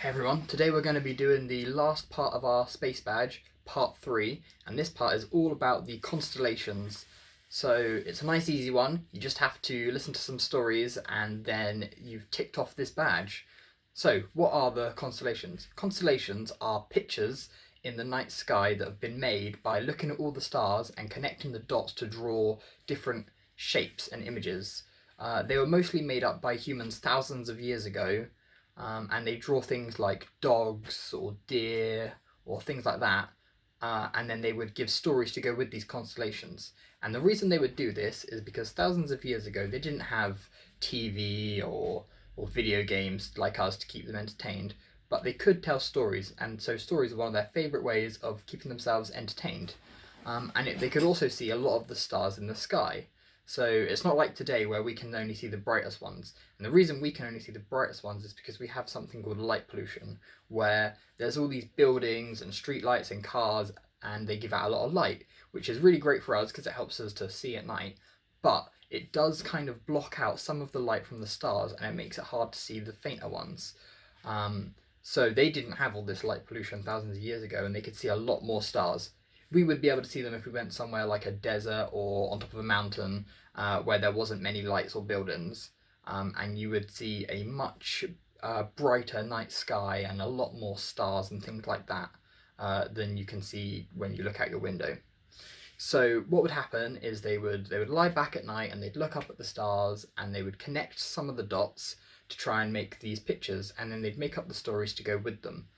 Hey everyone, today we're going to be doing the last part of our space badge, part 3, and this part is all about the constellations. So it's a nice easy one, you just have to listen to some stories and then you've ticked off this badge. So what are the constellations? Constellations are pictures in the night sky that have been made by looking at all the stars and connecting the dots to draw different shapes and images. They were mostly made up by humans thousands of years ago, and they draw things like dogs or deer or things like that, and then they would give stories to go with these constellations. And the reason they would do this is because thousands of years ago they didn't have TV or video games like us to keep them entertained, but they could tell stories, and so stories were one of their favourite ways of keeping themselves entertained. They could also see a lot of the stars in the sky. So it's not like today where we can only see the brightest ones. And the reason we can only see the brightest ones is because we have something called light pollution, where there's all these buildings and street lights and cars, and they give out a lot of light, which is really great for us because it helps us to see at night. But it does kind of block out some of the light from the stars, and it makes it hard to see the fainter ones. So they didn't have all this light pollution thousands of years ago, and they could see a lot more stars. We would be able to see them if we went somewhere like a desert or on top of a mountain, where there wasn't many lights or buildings, and you would see a much brighter night sky and a lot more stars and things like that than you can see when you look out your window. So what would happen is they would lie back at night and they'd look up at the stars and they would connect some of the dots to try and make these pictures, and then they'd make up the stories to go with them.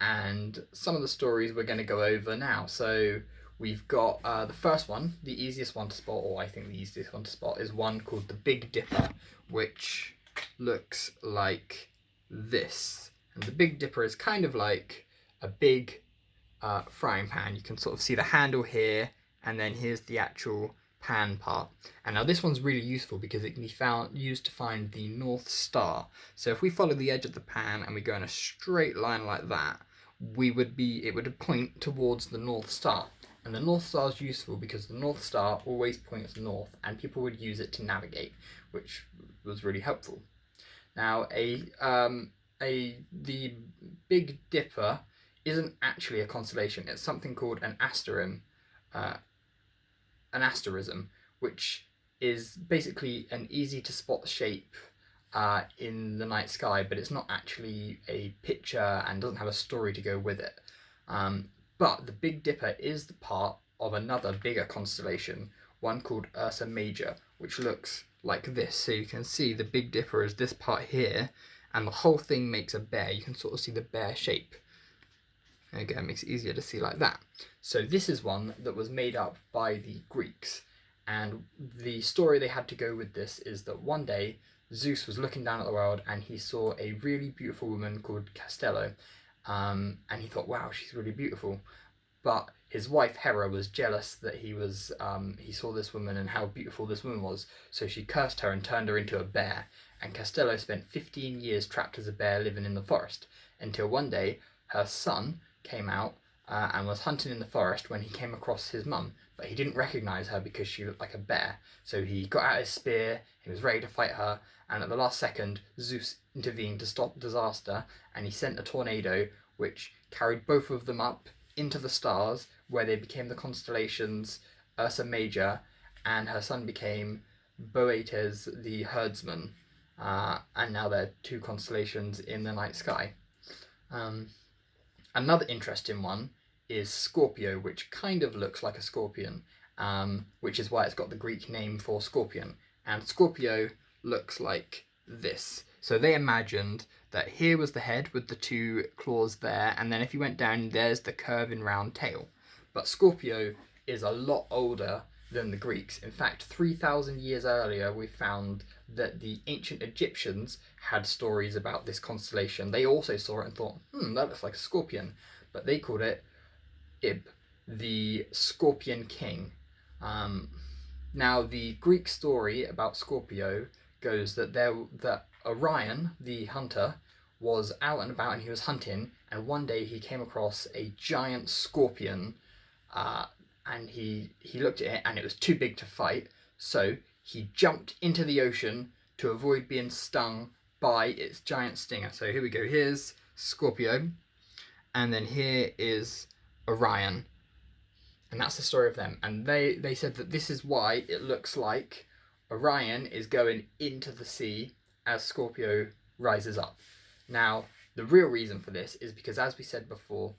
And some of the stories we're going to go over now. So we've got the first one, the easiest one to spot, or I think the easiest one to spot, is one called the Big Dipper, which looks like this. And the Big Dipper is kind of like a big frying pan. You can sort of see the handle here, and then here's the actual pan part. And now this one's really useful because it can be used to find the North Star. So if we follow the edge of the pan and we go in a straight line like that, it would point towards the North Star. And the North Star is useful because the North Star always points north, and people would use it to navigate, which was really helpful. Now, the Big Dipper isn't actually a constellation. It's something called an asterism, which is basically an easy to spot shape in the night sky, but it's not actually a picture and doesn't have a story to go with it. But the Big Dipper is the part of another bigger constellation, one called Ursa Major, which looks like this. So you can see the Big Dipper is this part here, and the whole thing makes a bear. You can sort of see the bear shape. Again, it makes it easier to see like that. So this is one that was made up by the Greeks, and the story they had to go with this is that one day Zeus was looking down at the world and he saw a really beautiful woman called Constellation, and he thought, wow, she's really beautiful. But his wife Hera was jealous that he saw this woman and how beautiful this woman was, so she cursed her and turned her into a bear, and Costello spent 15 years trapped as a bear living in the forest, until one day her son came out and was hunting in the forest when he came across his mum, but he didn't recognise her because she looked like a bear. So he got out his spear, he was ready to fight her, and at the last second Zeus intervened to stop disaster, and he sent a tornado which carried both of them up into the stars, where they became the constellations Ursa Major, and her son became Boetes the herdsman, and now they're two constellations in the night sky. Another interesting one is Scorpio, which kind of looks like a scorpion, which is why it's got the Greek name for scorpion. And Scorpio looks like this. So they imagined that here was the head with the two claws there, and then if you went down, there's the curving round tail. But Scorpio is a lot older than the Greeks. In fact, 3,000 years earlier, we found that the ancient Egyptians had stories about this constellation. They also saw it and thought, that looks like a scorpion. But they called it Ib, the Scorpion King. Now, the Greek story about Scorpio goes that Orion, the hunter, was out and about and he was hunting, and one day he came across a giant scorpion, and he looked at it and it was too big to fight, so he jumped into the ocean to avoid being stung by its giant stinger. So here we go. Here's Scorpio, and then here is Orion, and that's the story of them. And they said that this is why it looks like Orion is going into the sea as Scorpio rises up. Now, the real reason for this is because, as we said before,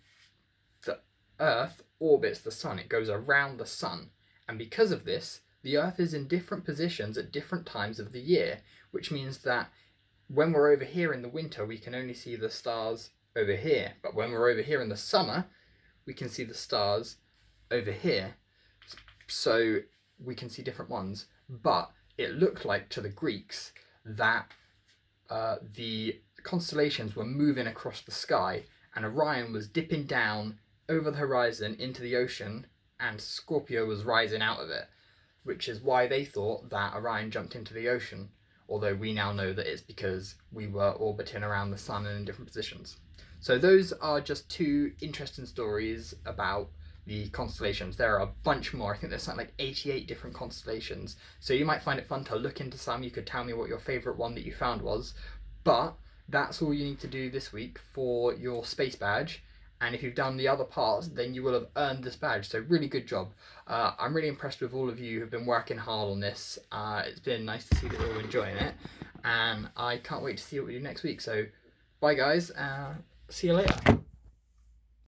the Earth orbits the sun. It goes around the sun. And because of this, the Earth is in different positions at different times of the year, which means that when we're over here in the winter, we can only see the stars over here. But when we're over here in the summer, we can see the stars over here. So we can see different ones. But it looked like to the Greeks that the constellations were moving across the sky, and Orion was dipping down over the horizon into the ocean, and Scorpio was rising out of it, which is why they thought that Orion jumped into the ocean, although we now know that it's because we were orbiting around the sun and in different positions. So those are just two interesting stories about the constellations. There are a bunch more. I think there's something like 88 different constellations. So you might find it fun to look into some. You could tell me what your favourite one that you found was. But that's all you need to do this week for your space badge. And if you've done the other parts, then you will have earned this badge. So really good job. I'm really impressed with all of you who've been working hard on this. It's been nice to see that you're all enjoying it. And I can't wait to see what we do next week. So bye guys. See you later.